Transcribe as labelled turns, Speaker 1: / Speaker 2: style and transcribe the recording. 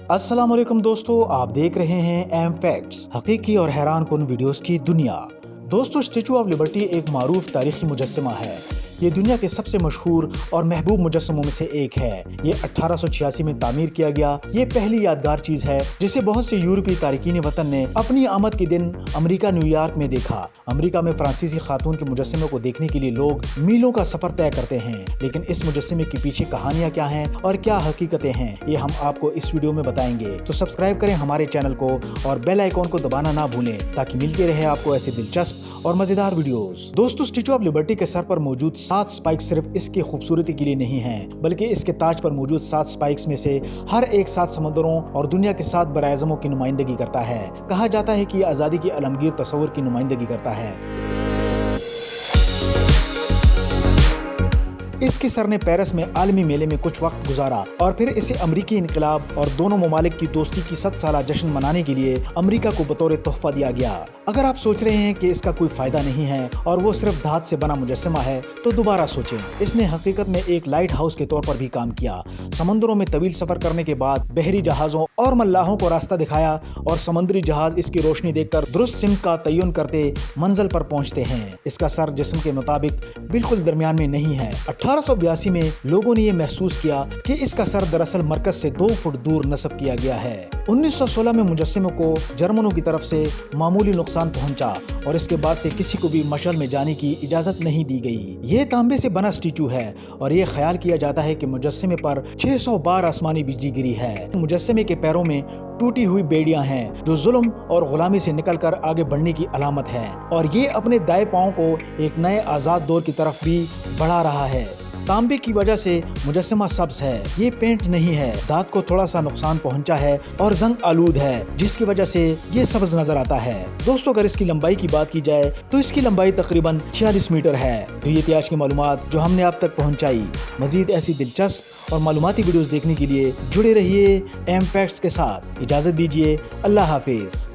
Speaker 1: अस्सलाम वालेकुम दोस्तों, आप देख रहे हैं एम फैक्ट्स, हकीकी और हैरान कुन वीडियोस की दुनिया। दोस्तों, स्टैचू ऑफ लिबर्टी एक मारूफ तारीखी मुजस्समा है। ये दुनिया के सबसे मशहूर और महबूब मुजस्समों में से एक है। ये 1886 में तामीर किया गया। ये पहली यादगार चीज है जिसे बहुत से यूरोपीय तारिकीन वतन ने अपनी आमद के दिन अमेरिका न्यूयॉर्क में देखा। अमेरिका में फ्रांसीसी खातून के मुजस्समे को देखने के लिए लोग मीलों का सफर तय करते हैं, लेकिन इस मुजस्समे के पीछे कहानियां क्या हैं और क्या हकीकतें हैं, ये हम आपको इस वीडियो में बताएंगे। तो सब्सक्राइब करें हमारे चैनल को और बेल आइकॉन को दबाना ना भूलें ताकि मिलते रहे आपको ऐसे दिलचस्प और मजेदार वीडियोस। दोस्तों, स्टैचू ऑफ लिबर्टी के सर पर मौजूद 7 स्पाइक सिर्फ इसकी खूबसूरती के लिए नहीं हैं, बल्कि इसके ताज पर मौजूद 7 स्पाइक्स में से हर एक 7 समंदरों और दुनिया के 7 बराएज़मों की नुमाइंदगी करता है। कहा जाता है कि ये आज़ादी की अलमगीर तस्वुर की नुमाइंदगी करता है। इसके सर ने पेरिस में आलमी मेले में कुछ वक्त गुजारा और फिर इसे अमरीकी इनकलाब और दोनों ममालिक की दोस्ती की 7 साला जश्न मनाने के लिए अमरीका को बतौर तोहफा दिया गया। अगर आप सोच रहे हैं कि इसका कोई फायदा नहीं है और वो सिर्फ धात से बना मुजस्समा है, तो दोबारा सोचें। इसने हकीकत में एक लाइट हाउस के तौर पर भी काम किया। समंदरों में तवील सफर करने के बाद बहरी जहाजों और मल्लाहों को रास्ता दिखाया और समुद्री जहाज इसकी रोशनी देखकर दुरुस्त सिमत का तयन करते मंजिल पर पहुंचते हैं। इसका सर जिस्म के मुताबिक बिल्कुल दरमियान में नहीं है। 1882 में लोगों ने ये महसूस किया कि इसका सर दरअसल मरकज से 2 फुट दूर नस्ब किया गया है। 1916 में मुजस्समे को जर्मनों की तरफ से मामूली नुकसान पहुंचा और इसके बाद से किसी को भी मशअल में जाने की इजाजत नहीं दी गई। ये तांबे से बना स्टैचू है और ये ख्याल किया जाता है कि मुजस्समे पर 600 बार आसमानी बिजली गिरी है। मुजस्समे के पैरों में टूटी हुई बेड़ियां हैं जो जुल्म और गुलामी से निकलकर आगे बढ़ने की अलामत है, और ये अपने दाएं पांव को एक नए आजाद दौर की तरफ भी बढ़ा रहा है। तांबे की वजह से मुजस्समा सब्ज है, ये पेंट नहीं है। दांत को थोड़ा सा नुकसान पहुंचा है और जंग आलूद है, जिसकी वजह से ये सब्ज नजर आता है। दोस्तों, अगर इसकी लंबाई की बात की जाए तो इसकी लंबाई तकरीबन 46 मीटर है। तो ये थी आज की मालूमात जो हमने आप तक पहुंचाई। मजीद ऐसी दिलचस्प और मालूमाती वीडियोस देखने के लिए जुड़े रहिए एम फैक्ट्स के साथ। इजाजत दीजिए, अल्लाह हाफिज।